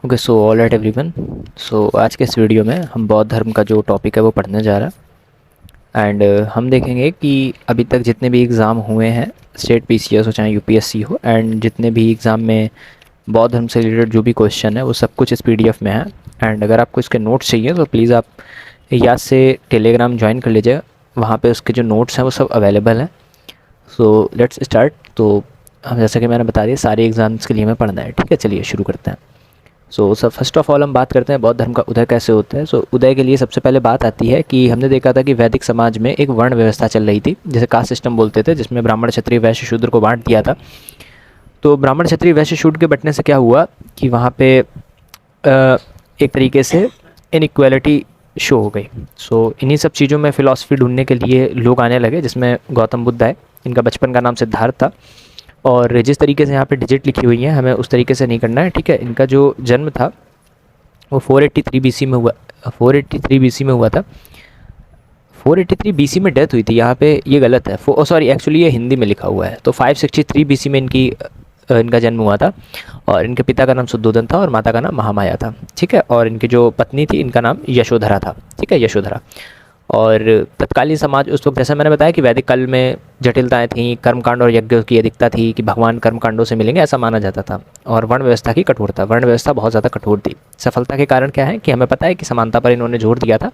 Okay so all right everyone. So आज के इस वीडियो में हम बौद्ध धर्म का जो टॉपिक है वो पढ़ने जा रहा है एंड हम देखेंगे कि अभी तक जितने भी एग्ज़ाम हुए हैं, स्टेट पीसीएस हो चाहे यूपीएससी हो, एंड जितने भी एग्ज़ाम में बौद्ध धर्म से रिलेटेड जो भी क्वेश्चन है वो सब कुछ इस पीडीएफ में है। एंड अगर आपको इसके नोट्स चाहिए तो प्लीज़ आप याद से टेलीग्राम ज्वाइन कर लीजिएगा, वहाँ पे उसके जो नोट्स हैं वो सब अवेलेबल हैं। So let's start. तो हम जैसा कि मैंने बता दिया सारे एग्ज़ाम्स के लिए हमें पढ़ना है, ठीक है। चलिए शुरू करते हैं। सो फर्स्ट ऑफ ऑल हम बात करते हैं बौद्ध धर्म का उदय कैसे होता है। उदय के लिए सबसे पहले बात आती है कि हमने देखा था कि वैदिक समाज में एक वर्ण व्यवस्था चल रही थी, जिसे कास्ट सिस्टम बोलते थे, जिसमें ब्राह्मण क्षत्रिय वैश्य शूद्र को बांट दिया था। तो ब्राह्मण क्षत्रिय वैश्य शूद्र के बंटने से क्या हुआ कि वहाँ पे एक तरीके से इनइक्वालिटी शो हो गई। इन्हीं सब चीज़ों में फ़िलासफ़ी ढूंढने के लिए लोग आने लगे, जिसमें गौतम बुद्ध आए। इनका बचपन का नाम सिद्धार्थ था और जिस तरीके से यहाँ पे डिजिट लिखी हुई है हमें उस तरीके से नहीं करना है, ठीक है। इनका जो जन्म था वो 483 बीसी में हुआ। 483 बीसी में हुआ था। 483 बीसी में डेथ हुई थी, यहाँ पे ये गलत है। सॉरी, एक्चुअली ये हिंदी में लिखा हुआ है। तो 563 बीसी में इनका जन्म हुआ था और इनके पिता का नाम शुद्धोधन था और माता का नाम महामाया था, ठीक है। और इनकी जो पत्नी थी इनका नाम यशोधरा था, ठीक है, यशोधरा। और तत्कालीन समाज उस वक्त, जैसा मैंने बताया कि वैदिक काल में जटिलताएं थीं, कर्मकांड और यज्ञ की अधिकता थी कि भगवान कर्मकांडों से मिलेंगे ऐसा माना जाता था। और वर्ण व्यवस्था की कठोरता, वर्ण व्यवस्था बहुत ज़्यादा कठोर थी। सफलता के कारण क्या है कि हमें पता है कि समानता पर इन्होंने जोर दिया था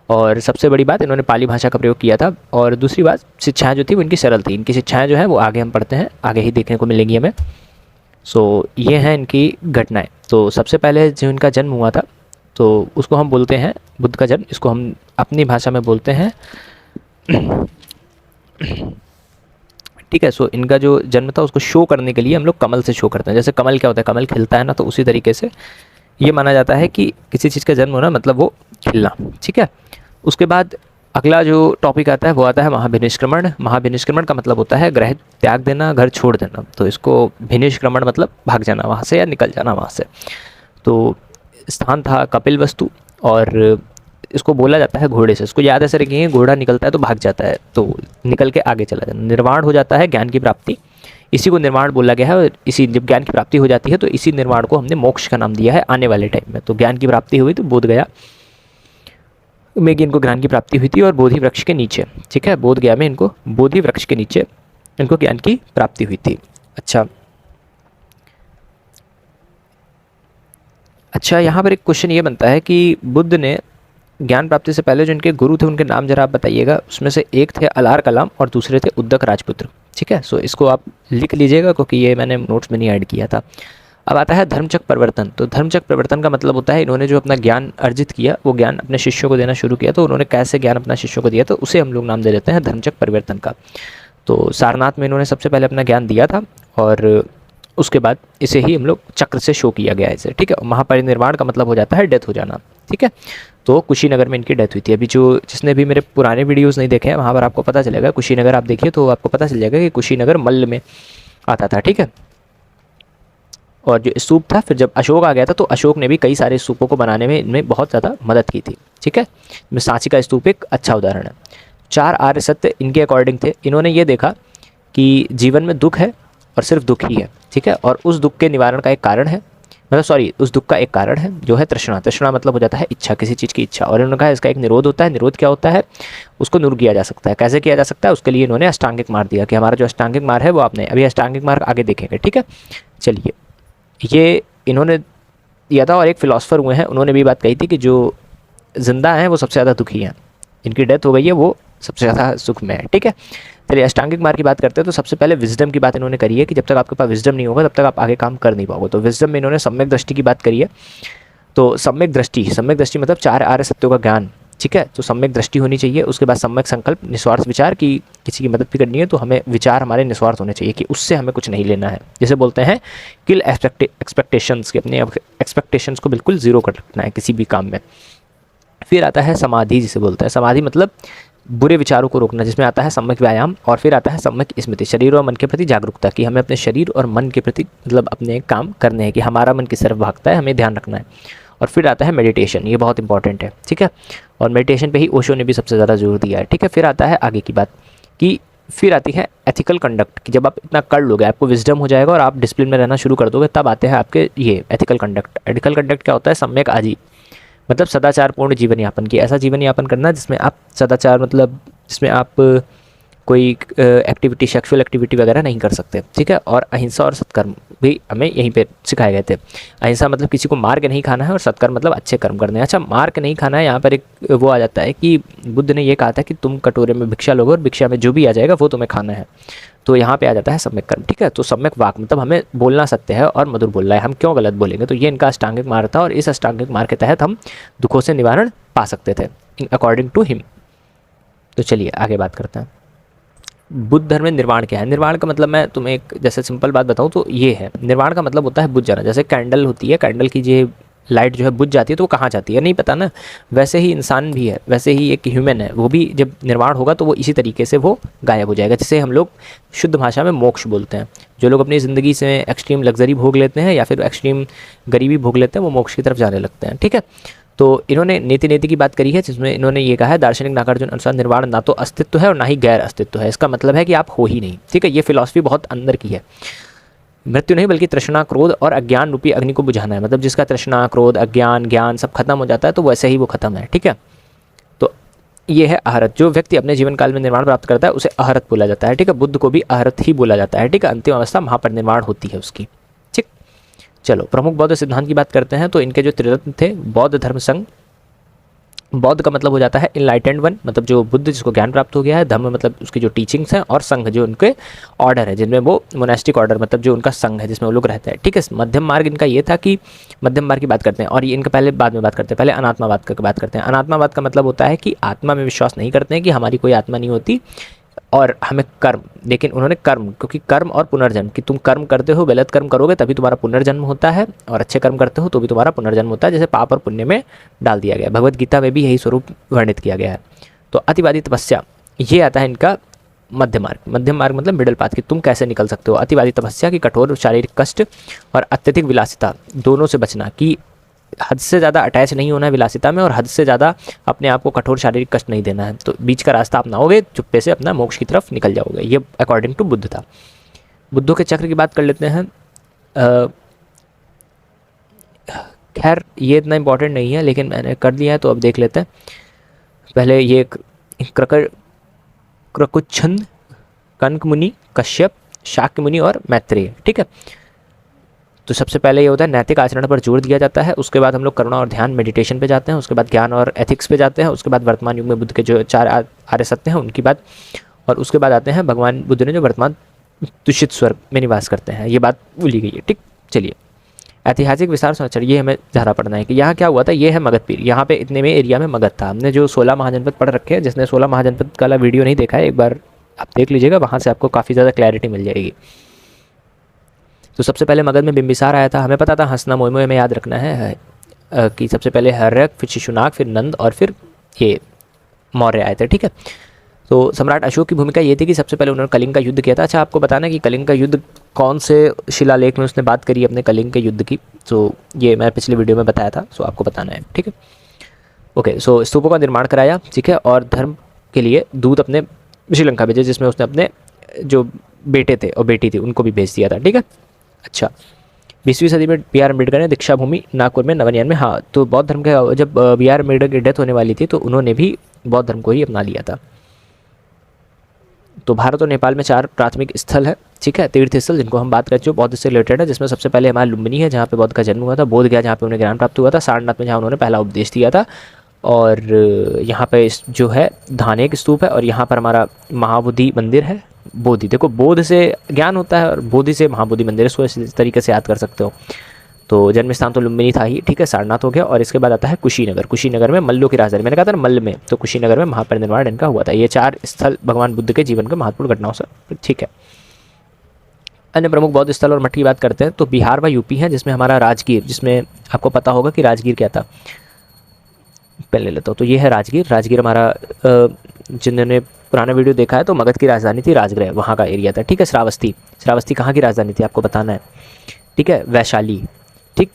और सबसे बड़ी बात इन्होंने पाली भाषा का प्रयोग किया था। और दूसरी बात, शिक्षाएँ जो थी वो इनकी सरल थी। इनकी शिक्षाएँ जो हैं वो आगे हम पढ़ते हैं, आगे ही देखने को मिलेंगी हमें। ये हैं इनकी घटनाएँ। तो सबसे पहले जो इनका जन्म हुआ था तो उसको हम बोलते हैं बुद्ध का जन्म। इसको हम अपनी भाषा में बोलते हैं ठीक है। इनका जो जन्म था उसको शो करने के लिए हम लोग कमल से शो करते हैं। जैसे कमल क्या होता है, कमल खिलता है ना, तो उसी तरीके से ये माना जाता है कि किसी चीज़ का जन्म होना मतलब वो खिलना, ठीक है। उसके बाद अगला जो टॉपिक आता है वो आता है महाभिनिष्क्रमण। महाभिनिष्क्रमण का मतलब होता है ग्रह त्याग देना, घर छोड़ देना। तो इसको भिनिष्क्रमण मतलब भाग जाना वहाँ से या निकल जाना वहाँ से। तो स्थान था कपिल वस्तु और इसको बोला जाता है घोड़े से। इसको याद ऐसे रखिए, घोड़ा निकलता है तो भाग जाता है, तो निकल के आगे चला जाता है। निर्वाण हो जाता है ज्ञान की प्राप्ति, इसी को निर्वाण बोला गया है। और इसी जब ज्ञान की प्राप्ति हो जाती है तो इसी निर्वाण को हमने मोक्ष का नाम दिया है आने वाले टाइम में। तो ज्ञान की प्राप्ति हुई तो बोध गया में इनको ज्ञान की प्राप्ति हुई थी और बोधि वृक्ष के नीचे, ठीक है, बोध गया में इनको बोधि वृक्ष के नीचे इनको ज्ञान की प्राप्ति हुई थी। अच्छा, यहाँ पर एक क्वेश्चन ये बनता है कि बुद्ध ने ज्ञान प्राप्ति से पहले जो इनके गुरु थे उनके नाम जरा आप बताइएगा। उसमें से एक थे अलार कलाम और दूसरे थे उद्दक राजपुत्र, ठीक है। इसको आप लिख लीजिएगा क्योंकि ये मैंने नोट्स में नहीं ऐड किया था। अब आता है धर्मचक्र परिवर्तन। तो धर्मचक्र परिवर्तन का मतलब होता है इन्होंने जो अपना ज्ञान अर्जित किया वो ज्ञान अपने शिष्यों को देना शुरू किया। तो उन्होंने कैसे ज्ञान अपना शिष्यों को दिया, तो उसे हम लोग नाम दे देते हैं धर्मचक्र परिवर्तन का। तो सारनाथ में इन्होंने सबसे पहले अपना ज्ञान दिया था और उसके बाद इसे ही हम लोग चक्र से शो किया गया इसे, ठीक है। महापरिनिर्वाण का मतलब हो जाता है डेथ हो जाना, ठीक है। तो कुशीनगर में इनकी डेथ हुई थी। अभी जिसने भी मेरे पुराने वीडियोस नहीं देखे हैं वहाँ पर आपको पता चलेगा, कुशीनगर आप देखिए तो आपको पता चल जाएगा कि कुशीनगर मल्ल में आता था, ठीक है। और जो स्तूप था, फिर जब अशोक आ गया था तो अशोक ने भी कई सारे स्तूपों को बनाने में इनमें बहुत ज़्यादा मदद की थी, ठीक है। इसमें सांची का स्तूप एक अच्छा उदाहरण है। 4 आर्य सत्य इनके अकॉर्डिंग थे। इन्होंने ये देखा कि जीवन में दुख है और सिर्फ दुख ही है, ठीक है। और उस दुख के निवारण का एक कारण है, उस दुख का एक कारण है जो है तृष्णा। तृष्णा मतलब हो जाता है इच्छा, किसी चीज़ की इच्छा। और इन्होंने कहा इसका एक निरोध होता है। निरोध क्या होता है, उसको दूर किया जा सकता है। कैसे किया जा सकता है, उसके लिए इन्होंने अष्टांगिक मार्ग दिया कि हमारा जो अष्टांगिक मार्ग है वो आपने अभी अष्टांगिक मार्ग आगे देखेंगे, ठीक है। चलिए, ये इन्होंने दिया था। और एक फिलोसफर हुए हैं, उन्होंने भी बात कही थी कि जो जिंदा हैं वो सबसे ज़्यादा दुखी हैं, इनकी डेथ हो गई है वो सबसे ज़्यादा सुख में है, ठीक है। चलिए अष्टांगिक मार्ग की बात करते हैं। तो सबसे पहले विजडम की बात इन्होंने करी है कि जब तक आपके पास विजडम नहीं होगा तब तक आप आगे काम कर नहीं पाओगे। तो विजडम में इन्होंने सम्यक दृष्टि की बात करी है। तो सम्यक दृष्टि मतलब 4 आर्य सत्यों का ज्ञान, ठीक है। तो सम्यक दृष्टि होनी चाहिए। उसके बाद सम्यक संकल्प, निस्वार्थ विचार की किसी की मदद भी करनी है तो हमें विचार हमारे निस्वार्थ होने चाहिए कि उससे हमें कुछ नहीं लेना है। जैसे बोलते हैं किल एक्सपेक्टेशंस, के अपने एक्सपेक्टेशंस को बिल्कुल ज़ीरो कर रखना है किसी भी काम में। फिर आता है समाधि, जिसे बोलते हैं समाधि मतलब बुरे विचारों को रोकना, जिसमें आता है सम्यक व्यायाम। और फिर आता है सम्यक स्मृति, शरीर और मन के प्रति जागरूकता कि हमें अपने शरीर और मन के प्रति मतलब अपने काम करने हैं कि हमारा मन किस तरफ भागता है, हमें ध्यान रखना है। और फिर आता है मेडिटेशन, ये बहुत इंपॉर्टेंट है, ठीक है। और मेडिटेशन पे ही ओशो ने भी सबसे ज़्यादा जोर दिया है, ठीक है। फिर आता है आगे की बात कि फिर आती है एथिकल कंडक्ट कि जब आप इतना कर लोगे, आपको विजडम हो जाएगा और आप डिसिप्लिन में रहना शुरू कर दोगे, तब आते हैं आपके ये एथिकल कंडक्ट। एथिकल कंडक्ट क्या होता है? सम्यक आजीव, मतलब सदाचारपूर्ण जीवन यापन की, ऐसा जीवन यापन करना जिसमें आप सदाचार, मतलब जिसमें आप कोई एक्टिविटी, सेक्सुअल एक्टिविटी वगैरह नहीं कर सकते, ठीक है। और अहिंसा और सत्कर्म भी हमें यहीं पे सिखाए गए थे। अहिंसा मतलब किसी को मार के नहीं खाना है, और सत्कर्म मतलब अच्छे कर्म करने हैं। अच्छा, मार के नहीं खाना है, यहाँ पर एक वो आ जाता है कि बुद्ध ने ये कहा था कि तुम कटोरे में भिक्षा लोगे और भिक्षा में जो भी आ जाएगा वो तुम्हें खाना है। तो यहाँ पे आ जाता है सम्यक कर्म, ठीक है। तो सम्यक वाक मतलब हमें बोलना सत्य है और मधुर बोलना है, हम क्यों गलत बोलेंगे। तो ये इनका अष्टांगिक मार्ग था, और इस अष्टांगिक मार्ग के तहत हम दुखों से निवारण पा सकते थे अकॉर्डिंग टू हिम। तो चलिए आगे बात करते हैं। बुद्ध धर्म में निर्वाण क्या है? निर्वाण का मतलब, मैं तुम्हें एक जैसे सिंपल बात बताऊं तो ये है, निर्वाण का मतलब होता है बुझ जाना। जैसे कैंडल होती है, कैंडल की जो लाइट जो है बुझ जाती है तो वो कहाँ जाती है नहीं पता ना, वैसे ही इंसान भी है, वैसे ही एक ह्यूमन है, वो भी जब निर्वाण होगा तो वो इसी तरीके से वो गायब हो जाएगा, जिसे हम लोग शुद्ध भाषा में मोक्ष बोलते हैं। जो लोग अपनी ज़िंदगी से एक्सट्रीम लग्जरी भोग लेते हैं या फिर एक्सट्रीम गरीबी भोग लेते हैं, वो मोक्ष की तरफ जाने लगते हैं, ठीक है। तो इन्होंने नीति नीति की बात करी है, जिसमें इन्होंने ये कहा है, दार्शनिक नागार्जुन अनुसार निर्वाण ना तो अस्तित्व है और ना ही गैर अस्तित्व है। इसका मतलब है कि आप हो ही नहीं, ठीक है। ये फिलॉसफी बहुत अंदर की है। मृत्यु नहीं बल्कि तृष्णा, क्रोध और अज्ञान रूपी अग्नि को बुझाना है। मतलब जिसका तृष्णा, क्रोध, अज्ञान, ज्ञान सब खत्म हो जाता है तो वैसे ही वो खत्म है, ठीक है। तो ये है अहरत। जो व्यक्ति अपने जीवन काल में निर्वाण प्राप्त करता है उसे अहरत बोला जाता है, ठीक है। बुद्ध को भी अहरत ही बोला जाता है, ठीक है। अंतिम अवस्था महापरिनिर्वाण होती है उसकी, ठीक। चलो प्रमुख बौद्ध सिद्धांत की बात करते हैं। तो इनके जो त्रिरत्न थे, बौद्ध धर्म संघ, बौद्ध का मतलब हो जाता है इनलाइटेंड वन, मतलब जो बुद्ध जिसको ज्ञान प्राप्त हो गया है। धम्म मतलब उसकी जो टीचिंग्स हैं, और संघ जो उनके ऑर्डर है, जिनमें वो मोनास्टिक ऑर्डर मतलब जो उनका संघ है जिसमें वो लोग रहते हैं, ठीक है। मध्यम मार्ग इनका ये था कि मध्यम मार्ग की बात करते हैं, और ये इनका पहले बाद में बात करते हैं, पहले अनात्मावाद का बात करते हैं। अनात्मावाद का मतलब होता है कि आत्मा में विश्वास नहीं करते हैं कि हमारी कोई आत्मा नहीं होती, और हमें कर्म, लेकिन उन्होंने कर्म, क्योंकि कर्म और पुनर्जन्म, कि तुम कर्म करते हो, गलत कर्म करोगे तभी तुम्हारा पुनर्जन्म होता है, और अच्छे कर्म करते हो तो भी तुम्हारा पुनर्जन्म होता है, जैसे पाप और पुण्य में डाल दिया गया। भगवत गीता में भी यही स्वरूप वर्णित किया गया है। तो अतिवादी तपस्या, ये आता है इनका मध्य मार्ग। मध्य मार्ग मतलब मिडल पाथ, कि तुम कैसे निकल सकते हो। अतिवादी तपस्या की कठोर शारीरिक कष्ट और अत्यधिक विलासिता दोनों से बचना, कि हद से ज़्यादा अटैच नहीं होना है विलासिता में, और हद से ज़्यादा अपने आप को कठोर शारीरिक कष्ट नहीं देना है। तो बीच का रास्ता अपनाओगे, चुप्पे से अपना मोक्ष की तरफ निकल जाओगे। ये अकॉर्डिंग टू बुद्ध था। बुद्धों के चक्र की बात कर लेते हैं। खैर ये इतना इंपॉर्टेंट नहीं है, लेकिन मैंने कर लिया है तो अब देख लेते हैं। पहले ये क्रकुच्छंद, कनक मुनि, कश्यप, शाक्य मुनि और मैत्रेय, ठीक है। तो सबसे पहले ये होता है नैतिक आचरण पर जोर दिया जाता है। उसके बाद हम लोग करुणा और ध्यान, मेडिटेशन पे जाते हैं। उसके बाद ज्ञान और एथिक्स पे जाते हैं। उसके बाद वर्तमान युग में बुद्ध के जो 4 आर्य सत्य हैं उनकी बात, और उसके बाद आते हैं भगवान बुद्ध ने जो वर्तमान तुषित स्वर्ग में निवास करते हैं, ये बात भूली गई है, ठीक। चलिए ऐतिहासिक विस्तार संरक्षण, ये हमें ज़्यादा पढ़ना है कि यहाँ क्या हुआ था। ये है मगध पीर, यहाँ पे इतने में एरिया में मगध था। हमने जो 16 महाजनपद पढ़ रखे हैं, जिसने 16 महाजनपद वाला वीडियो नहीं देखा है, एक बार आप देख लीजिएगा, वहाँ से आपको काफ़ी ज़्यादा क्लैरिटी मिल जाएगी। तो सबसे पहले मगध में बिंबिसार आया था। हमें पता था, हंसना मोए में याद रखना है कि सबसे पहले हर्यक, फिर शिशुनाग, फिर नंद और फिर ये मौर्य आए थे, ठीक है। तो सम्राट अशोक की भूमिका ये थी कि सबसे पहले उन्होंने कलिंग का युद्ध किया था। अच्छा आपको बताना है कि कलिंग का युद्ध कौन से शिलालेख में उसने बात करी अपने कलिंग के युद्ध की, तो ये मैं पिछले वीडियो में बताया था, सो आपको बताना है, ठीक है। ओके, सो स्तूपों का निर्माण कराया, ठीक है, और धर्म के लिए दूत अपने श्रीलंका भेजे, जिसमें उसने अपने जो बेटे थे और बेटी थी उनको भी भेज दिया था, ठीक है। अच्छा 20वीं सदी में बी आर अम्बेडकर ने दीक्षा भूमि नागपुर में 99 में, हाँ, तो बौद्ध धर्म के जब बी आर अम्बेडकर की डेथ होने वाली थी तो उन्होंने भी बौद्ध धर्म को ही अपना लिया था। तो भारत और नेपाल में 4 प्राथमिक स्थल है, ठीक है, तीर्थ स्थल, जिनको हम बात करते हैं जो बौद्ध से रिलेटेड है, जिसमें सबसे पहले हमारा लुम्बिनी है जहाँ पे बौद्ध का जन्म हुआ था, बोध गया जहाँ पे उन्हें ज्ञान प्राप्त हुआ था, सारनाथ में जहाँ उन्होंने पहला उपदेश दिया था, और यहाँ पे जो है धानेक स्तूप है, और यहाँ पर हमारा महाबोधि मंदिर है। बोधि, देखो बोध से ज्ञान होता है और बोधि से महाबोधि मंदिर, इसको इस तरीके से याद कर सकते हो। तो जन्म स्थान तो लुम्बिनी था ही, ठीक है, सारनाथ हो गया, और इसके बाद आता है कुशीनगर। कुशीनगर में मल्लों की राजधानी, मैंने कहा था ना मल्ल में, तो कुशीनगर में महापरिनिर्वाण इनका हुआ था। ये 4 स्थल भगवान बुद्ध के जीवन के महत्वपूर्ण घटनाओं से, ठीक है। अन्य प्रमुख बौद्ध स्थल और मठ की बात करते हैं तो बिहार व यूपी है, जिसमें हमारा राजगीर, जिसमें आपको पता होगा कि राजगीर क्या था, पहले लेता हूँ। तो ये है राजगीर। राजगीर हमारा जिन्होंने पुराना वीडियो देखा है तो मगध की राजधानी थी राजगृह, वहाँ का एरिया था, ठीक है। श्रावस्ती, श्रावस्ती कहाँ की राजधानी थी आपको बताना है, ठीक है। वैशाली, ठीक।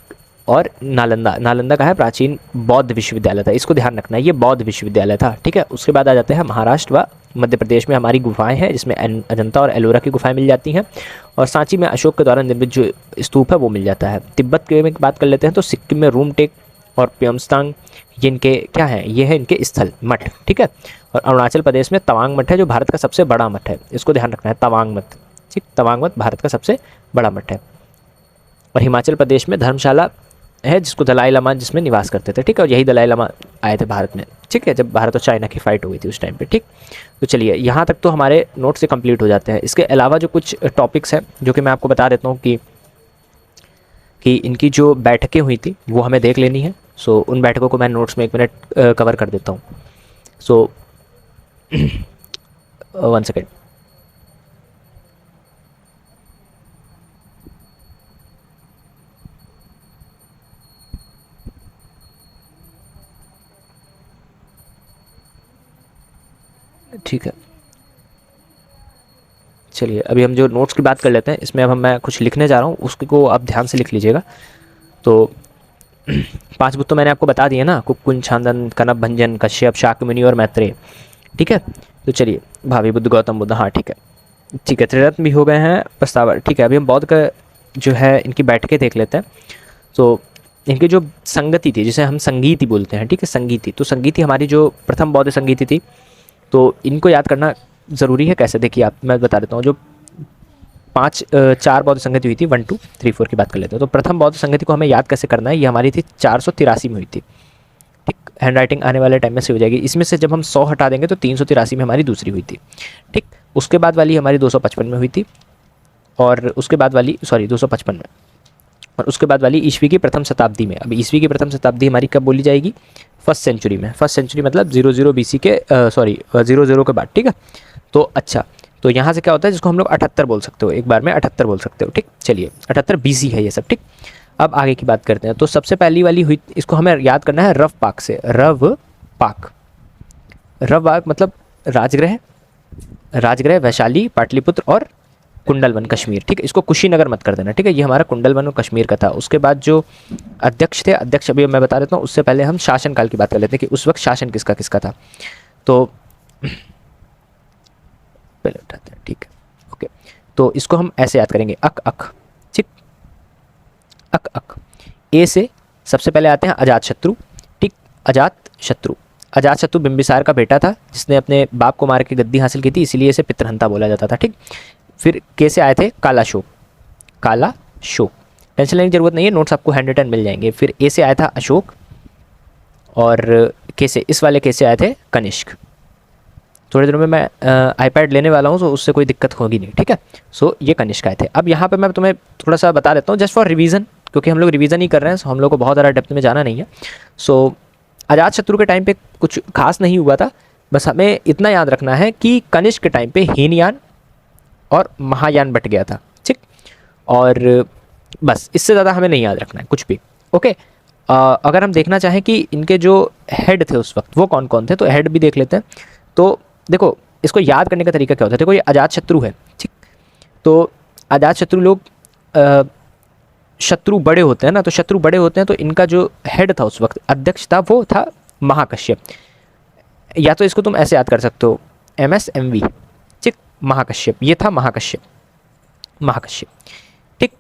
और नालंदा, नालंदा का है प्राचीन बौद्ध विश्वविद्यालय था, इसको ध्यान रखना है, ये बौद्ध विश्वविद्यालय था, ठीक है। उसके बाद आ जाते हैं महाराष्ट्र व मध्य प्रदेश में हमारी गुफाएं हैं जिसमें अजंता और एलोरा की गुफाएं मिल जाती हैं, और सांची में अशोक के द्वारा निर्मित जो स्तूप है वो मिल जाता है। तिब्बत के में बात कर लेते हैं तो सिक्किम में रूमटेक और प्योमस्तांग, ये इनके क्या है, ये है इनके स्थल मठ, ठीक है। और अरुणाचल प्रदेश में तवांग मठ है जो भारत का सबसे बड़ा मठ है, इसको ध्यान रखना है, तवांग मठ, ठीक, तवांग मठ भारत का सबसे बड़ा मठ है। और हिमाचल प्रदेश में धर्मशाला है जिसको दलाई लामा जिसमें निवास करते थे, ठीक है, और यही दलाई लामा आए थे भारत में, ठीक है, जब भारत और चाइना की फाइट हुई थी उस टाइम पे, ठीक। तो चलिए यहाँ तक तो हमारे नोट से कंप्लीट हो जाते हैं। इसके अलावा जो कुछ टॉपिक्स हैं जो कि मैं आपको बता देता हूँ कि इनकी जो बैठकें हुई थी वो हमें देख लेनी है। सो उन बैठकों को मैं नोट्स में 1 मिनट कवर कर देता हूँ। सो 1 सेकेंड। ठीक है, चलिए अभी हम जो नोट्स की बात कर लेते हैं, इसमें अब मैं कुछ लिखने जा रहा हूँ, उसको आप ध्यान से लिख लीजिएगा। तो 5 बुद्ध तो मैंने आपको बता दिए ना, कुक्कुन, छांदन, कनप भंजन, कश्यप, शाक्यमुनि और मैत्रेय, ठीक है। तो चलिए भावी बुद्ध, गौतम बुद्ध, हाँ ठीक है, ठीक है, त्रिरत्न भी हो गए हैं, प्रस्ताव, ठीक है। अभी हम बौद्ध का जो है इनकी बैठकें देख लेते हैं। तो इनकी जो संगति थी जिसे हम संगीति बोलते हैं, ठीक है, संगीति, तो संगीति हमारी जो प्रथम बौद्ध संगीति थी, तो इनको याद करना ज़रूरी है। कैसे, देखिए आप, मैं बता देता हूँ। जो 4 बौद्ध संगति हुई थी, 1 2 3 4 की बात कर लेते हैं। तो प्रथम बौद्ध संगति को हमें याद कैसे करना है, ये हमारी थी 483 में हुई थी, ठीक। हैंड राइटिंग आने वाले टाइम में से हो जाएगी। इसमें से जब हम 100 हटा देंगे तो 383 में हमारी दूसरी हुई थी, ठीक। उसके बाद वाली हमारी 255 में हुई थी, और उसके बाद वाली 255 में, और उसके बाद वाली ईस्वी की प्रथम शताब्दी में। अब ईस्वी की प्रथम शताब्दी हमारी कब बोली जाएगी, 1st सेंचुरी में। 1st सेंचुरी मतलब 00 BC के 00 के बाद, ठीक है। तो अच्छा, तो यहाँ से क्या होता है, जिसको हम लोग 78 बोल सकते हो, एक बार में 78 बोल सकते हो, ठीक। चलिए 78 BC है ये सब, ठीक। अब आगे की बात करते हैं। तो सबसे पहली वाली हुई, इसको हमें याद करना है रव पाक से, रव पाक मतलब राजगृह, वैशाली, पाटलिपुत्र और कुंडलवन कश्मीर, ठीक है। इसको कुशीनगर मत कर देना, ठीक है, ये हमारा कुंडलवन और कश्मीर का था। उसके बाद जो अध्यक्ष थे, अध्यक्ष अभी मैं बता देता हूँ, उससे पहले हम शासन काल की बात कर लेते हैं कि उस वक्त शासन किसका किसका था। तो पहले उठाते हैं, ठीक है, ओके। तो इसको हम ऐसे याद करेंगे, अक अक, ठीक, अक अक। ए से सबसे पहले आते हैं अजात शत्रु, ठीक, अजात शत्रु बिंबिसार का बेटा था जिसने अपने बाप को मार के गद्दी हासिल की थी, इसीलिए इसे पितृहंता बोला जाता था, ठीक। फिर के से आए थे कालाशोक, टेंशन लेने की जरूरत नहीं है, नोट्स आपको हैंड रिटन मिल जाएंगे। फिर ए से आया था अशोक, और के से, इस वाले के से आए थे कनिष्क। थोड़े दिनों में मैं आईपैड लेने वाला हूँ, तो उससे कोई दिक्कत होगी नहीं, ठीक है। सो ये कनिष्क आए थे। अब यहाँ पे मैं तुम्हें थोड़ा सा बता देता हूँ जस्ट फॉर रिवीजन, क्योंकि हम लोग रिवीजन ही कर रहे हैं, सो हम लोग को बहुत ज़्यादा डेप्थ में जाना नहीं है। सो अजात शत्रु के टाइम पे कुछ खास नहीं हुआ था, बस हमें इतना याद रखना है कि कनिष्क के टाइम पे हीनयान और महायान बट गया था, ठीक। और बस इससे ज़्यादा हमें नहीं याद रखना है कुछ भी, ओके। अगर हम देखना चाहें कि इनके जो हेड थे उस वक्त वो कौन कौन थे, तो हेड भी देख लेते हैं। तो देखो, इसको याद करने का तरीका क्या होता है, देखो ये अजात शत्रु है, ठीक। तो अजात शत्रु लोग शत्रु बड़े होते हैं ना, तो शत्रु बड़े होते हैं, तो इनका जो हेड था उस वक्त, अध्यक्ष था, वो था महाकश्यप। या तो इसको तुम ऐसे याद कर सकते हो, MSMV, ठीक, महाकश्यप, ये था महाकश्यप, ठीक।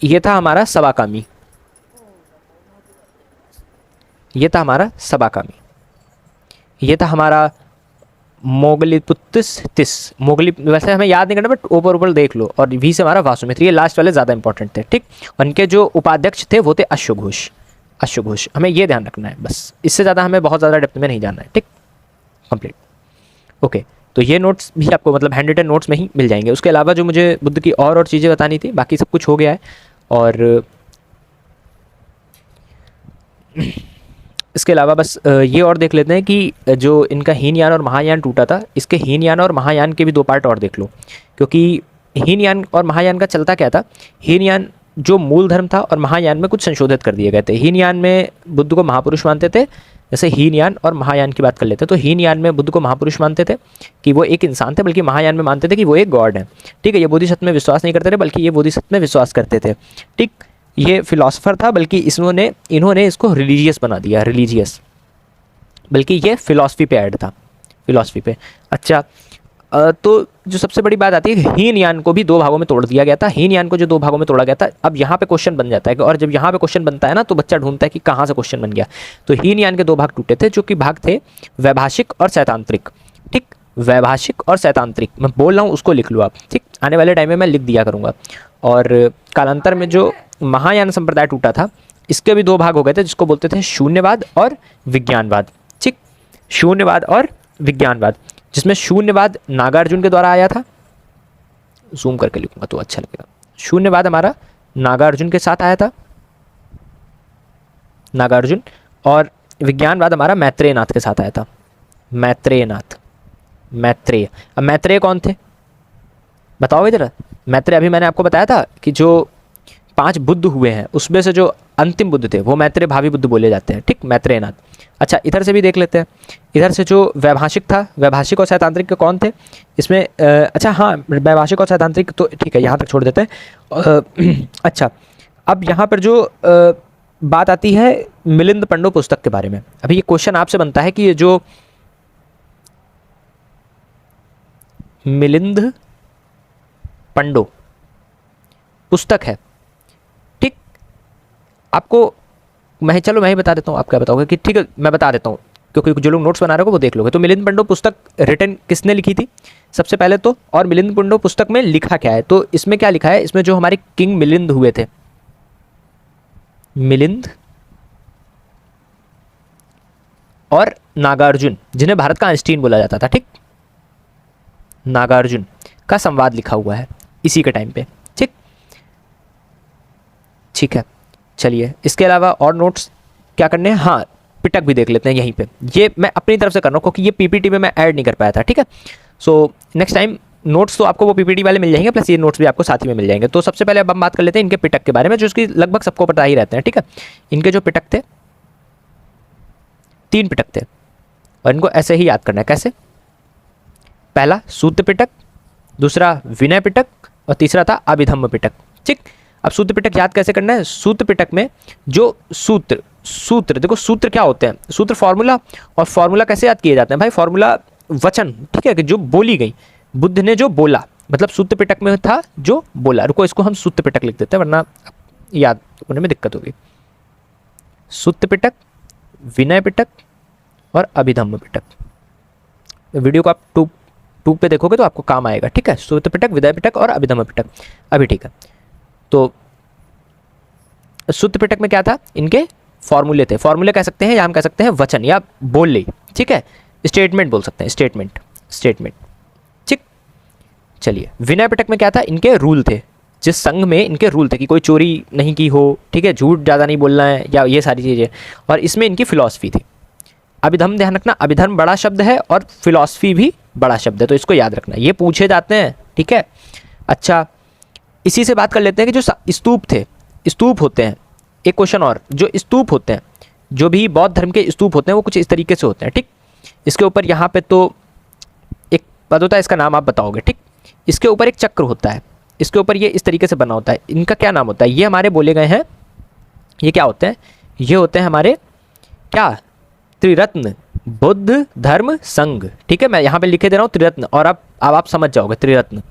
ये था हमारा सबाकामी, ये था हमारा मोगलीपुत्तिस, मोगली, वैसे हमें याद नहीं करना, बट ऊपर देख लो। और वी से हमारा वासुमित्र, ये लास्ट वाले ज़्यादा इंपॉर्टेंट थे, ठीक। और इनके जो उपाध्यक्ष थे वो थे अश्वघोष, हमें ये ध्यान रखना है, बस इससे ज़्यादा हमें बहुत ज़्यादा डेप्थ में नहीं जाना है, ठीक, कंप्लीट, ओके। तो ये नोट्स भी आपको मतलब हैंड रिटन नोट्स में ही मिल जाएंगे। उसके अलावा जो मुझे बुद्ध की और चीज़ें बतानी थी, बाकी सब कुछ हो गया है। और इसके अलावा बस ये और देख लेते हैं कि जो इनका हीनयान और महायान टूटा था, इसके हीनयान और महायान के भी 2 पार्ट और देख लो, क्योंकि हीनयान और महायान का चलता क्या था, हीनयान जो मूल धर्म था और महायान में कुछ संशोधित कर दिए गए थे। हीनयान में बुद्ध को महापुरुष मानते थे, जैसे हीनयान और महायान की बात कर लेते हैं, तो हीनयान में बुद्ध को महापुरुष मानते थे कि वो एक इंसान थे, बल्कि महायान में मानते थे कि वो एक गॉड है, ठीक है। ये बोधिसत्व में विश्वास नहीं करते थे, बल्कि ये बोधिसत्व में विश्वास करते थे, ठीक। ये फिलॉसफर था, बल्कि इन्होंने इसको रिलीजियस बना दिया, बल्कि ये फिलॉसफी पे ऐड था, फिलॉसफी पे। अच्छा, तो जो सबसे बड़ी बात आती है, हीनयान को भी दो भागों में तोड़ दिया गया था। हीनयान को जो दो भागों में तोड़ा गया था, अब यहाँ पे क्वेश्चन बन जाता है कि, और जब यहाँ पे क्वेश्चन बनता है ना तो बच्चा ढूंढता है कि कहाँ से क्वेश्चन बन गया। तो हीनयान के दो भाग टूटे थे, जो कि भाग थे वैभाषिक और सैद्धांतिक। ठीक, वैभाषिक और सैद्धांतिक, मैं बोल रहा हूँ उसको लिख लो आप। ठीक, आने वाले टाइम में मैं लिख दिया करूँगा। और कालांतर में जो महायान संप्रदाय टूटा था, इसके भी दो भाग हो गए थे, जिसको बोलते थे शून्यवाद और विज्ञानवाद। ठीक, शून्यवाद और विज्ञानवाद, जिसमें शून्यवाद नागार्जुन के द्वारा आया था। जूम करके लिखूंगा तो अच्छा लगेगा। शून्यवाद हमारा नागार्जुन के साथ आया था, नागार्जुन। और विज्ञानवाद हमारा मैत्रेय नाथ के साथ आया था, मैत्रेय नाथ, मैत्रेय। अब मैत्रेय कौन थे बताओ जरा। मैत्रेय, अभी मैंने आपको बताया था कि जो 5 बुद्ध हुए हैं उसमें से जो अंतिम बुद्ध थे वो मैत्रेय भावी बुद्ध बोले जाते हैं। ठीक, मैत्रेय नाथ। अच्छा, इधर से भी देख लेते हैं। इधर से जो वैभाषिक था, वैभाषिक और सैद्धांतिक के कौन थे इसमें? अच्छा हाँ, वैभाषिक और सैद्धांतिक तो ठीक है, यहाँ तक छोड़ देते हैं। अच्छा, अब यहाँ पर जो बात आती है मिलिंद पंडो पुस्तक के बारे में। अभी ये क्वेश्चन आपसे बनता है कि ये जो मिलिंद पंडो पुस्तक है, ठीक, आपको चलो मैं ही बता देता हूँ, आप क्या बताओगे कि ठीक है मैं बता देता हूँ, क्योंकि जो लोग नोट्स बना रहे हो वो देख लोगे। तो मिलिंद पंडो पुस्तक रिटन किसने लिखी थी सबसे पहले तो, और मिलिंद पंडो पुस्तक में लिखा क्या है? तो इसमें क्या लिखा है, इसमें जो हमारे किंग मिलिंद हुए थे, मिलिंद और नागार्जुन, जिन्हें भारत का आइंस्टीन बोला जाता था, ठीक, नागार्जुन का संवाद लिखा हुआ है इसी के टाइम पे। ठीक, ठीक है, चलिए इसके अलावा और नोट्स क्या करने हैं? हाँ, पिटक भी देख लेते हैं यहीं पे। ये मैं अपनी तरफ से कर रहा हूँ क्योंकि ये पीपीटी में मैं ऐड नहीं कर पाया था। ठीक है, सो नेक्स्ट टाइम नोट्स तो आपको वो पीपीटी वाले मिल जाएंगे, प्लस ये नोट्स भी आपको साथ ही में मिल जाएंगे। तो सबसे पहले अब हम बात कर लेते हैं इनके पिटक के बारे में, जो इसकी लगभग सबको पता ही रहते हैं। ठीक है, इनके जो पिटक थे 3 पिटक थे, और इनको ऐसे ही याद करना है। कैसे? पहला सूत्र पिटक, दूसरा विनय पिटक, और तीसरा था अभिधम्म पिटक। ठीक, अब सूत्र पिटक याद कैसे करना है? सूत्र पिटक में जो सूत्र देखो, सूत्र क्या होते हैं? सूत्र फॉर्मूला, और फॉर्मूला कैसे याद किए जाते हैं भाई? फॉर्मूला वचन, ठीक है, कि जो बोली गई, बुद्ध ने जो बोला, मतलब सूत्र पिटक में था जो बोला। रुको, इसको हम सूत्र पिटक लिख देते हैं वरना याद होने में दिक्कत होगी। सूत्र पिटक, विनय पिटक और अभिधम्म पिटक। वीडियो को आप टूब पे देखोगे तो आपको काम आएगा। ठीक है, सूत्र पिटक, विनय पिटक और अभिधम्म पिटक। अभी ठीक है, तो सूत्र पिटक में क्या था? इनके फॉर्मूले थे। फॉर्मूले कह सकते हैं या हम कह सकते हैं वचन या बोली। ठीक है, स्टेटमेंट बोल सकते हैं, स्टेटमेंट। ठीक, चलिए विनय पिटक में क्या था? इनके रूल थे, जिस संघ में इनके रूल थे कि कोई चोरी नहीं की हो, ठीक है, झूठ ज़्यादा नहीं बोलना है, या ये सारी चीज़ें, और इसमें इनकी फिलॉसफी थी। अभिधम्म ध्यान रखना, अभिधर्म बड़ा शब्द है और फिलॉसफी भी बड़ा शब्द है, तो इसको याद रखना, ये पूछे जाते हैं। ठीक है, अच्छा इसी से बात कर लेते हैं कि जो स्तूप थे, स्तूप होते हैं, एक क्वेश्चन और, जो स्तूप होते हैं, जो भी बौद्ध धर्म के स्तूप होते हैं वो कुछ इस तरीके से होते हैं। ठीक, इसके ऊपर यहाँ पे तो एक पद होता है, इसका नाम आप बताओगे। ठीक, इसके ऊपर एक चक्र होता है, इसके ऊपर ये इस तरीके से बना होता है, इनका क्या नाम होता है? ये हमारे बोले गए हैं, ये क्या होते हैं? ये होते हैं हमारे क्या? त्रिरत्न, बुद्ध धर्म संघ। ठीक है, मैं यहाँ पे लिखे दे रहा हूँ त्रिरत्न, और अब आप समझ जाओगे त्रिरत्न,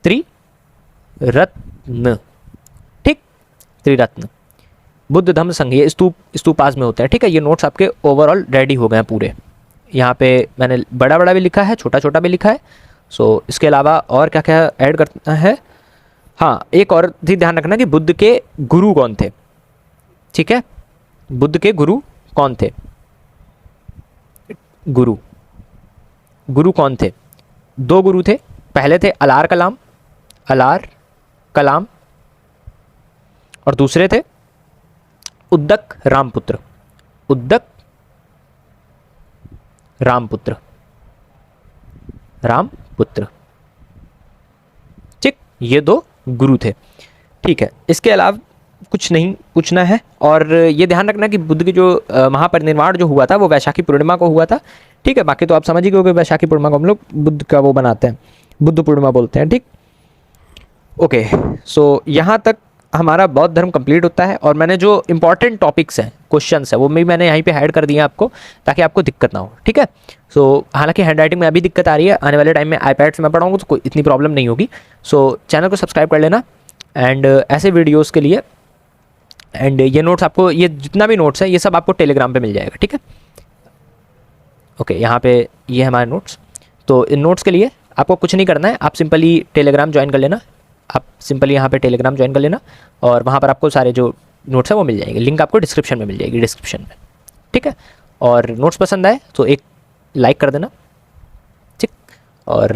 त्रिरत्न। ठीक, त्रिरत्न, बुद्ध धर्म संघ, ये स्तूपास में होते हैं। ठीक है, ये नोट्स आपके ओवरऑल रेडी हो गए हैं पूरे। यहाँ पे मैंने बड़ा बड़ा भी लिखा है, छोटा छोटा भी लिखा है। सो इसके अलावा और क्या क्या ऐड करना है? हाँ, एक और भी ध्यान रखना कि बुद्ध के गुरु कौन थे। ठीक है, बुद्ध के गुरु कौन थे? गुरु कौन थे? 2 गुरु थे। पहले थे अलार कलाम, और दूसरे थे उद्दक रामपुत्र। ठीक, ये 2 गुरु थे। ठीक है, इसके अलावा कुछ नहीं पूछना है। और ये ध्यान रखना कि बुद्ध की जो महापरिनिर्वाण जो हुआ था वो वैशाखी पूर्णिमा को हुआ था। ठीक है, बाकी तो आप समझ ही गए कि वैशाखी पूर्णिमा को हम लोग बुद्ध का वो बनाते हैं, बुद्ध पूर्णिमा बोलते हैं। ठीक, ओके, सो यहाँ तक हमारा बौद्ध धर्म कंप्लीट होता है। और मैंने जो इंपॉर्टेंट टॉपिक्स हैं, क्वेश्चंस है, वो भी मैंने यहीं पे ऐड कर दिए हैं आपको, ताकि आपको दिक्कत ना हो, ठीक है। सो हालांकि हैंड राइटिंग में अभी दिक्कत आ रही है, आने वाले टाइम में आईपैड से मैं पढ़ाऊँगा तो कोई इतनी प्रॉब्लम नहीं होगी। सो चैनल को सब्सक्राइब कर लेना एंड ऐसे वीडियोज़ के लिए। एंड ये नोट्स आपको, ये जितना भी नोट्स है ये सब आपको टेलीग्राम पे मिल जाएगा, ठीक है। ओके, यहाँ पे ये हमारे नोट्स। तो इन नोट्स के लिए आपको कुछ नहीं करना है, आप सिंपली टेलीग्राम ज्वाइन कर लेना। आप सिंपली यहाँ पे टेलीग्राम ज्वाइन कर लेना और वहाँ पर आपको सारे जो नोट्स है वो मिल जाएंगे। लिंक आपको डिस्क्रिप्शन में मिल जाएगी, डिस्क्रिप्शन में, ठीक है। और नोट्स पसंद आए तो एक लाइक कर देना, ठीक। और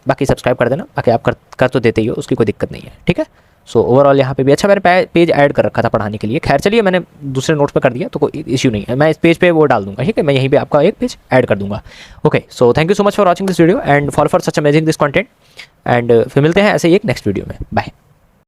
बाकी सब्सक्राइब कर देना, बाकी आप कर तो देते ही हो, उसकी कोई दिक्कत नहीं है, ठीक है। सो ओवरऑल यहाँ पे भी अच्छा मैंने पेज ऐड कर रखा था पढ़ाने के लिए। खैर चलिए, मैंने दूसरे नोट्स पे कर दिया तो कोई इश्यू नहीं है, मैं इस पेज पे वो डाल दूंगा, ठीक है। मैं यहीं पे आपका एक पेज ऐड कर दूंगा। Okay, so thank you so much for watching this video and follow for such amazing this content. And फिर मिलते हैं ऐसे ही एक नेक्स्ट वीडियो में। बाय।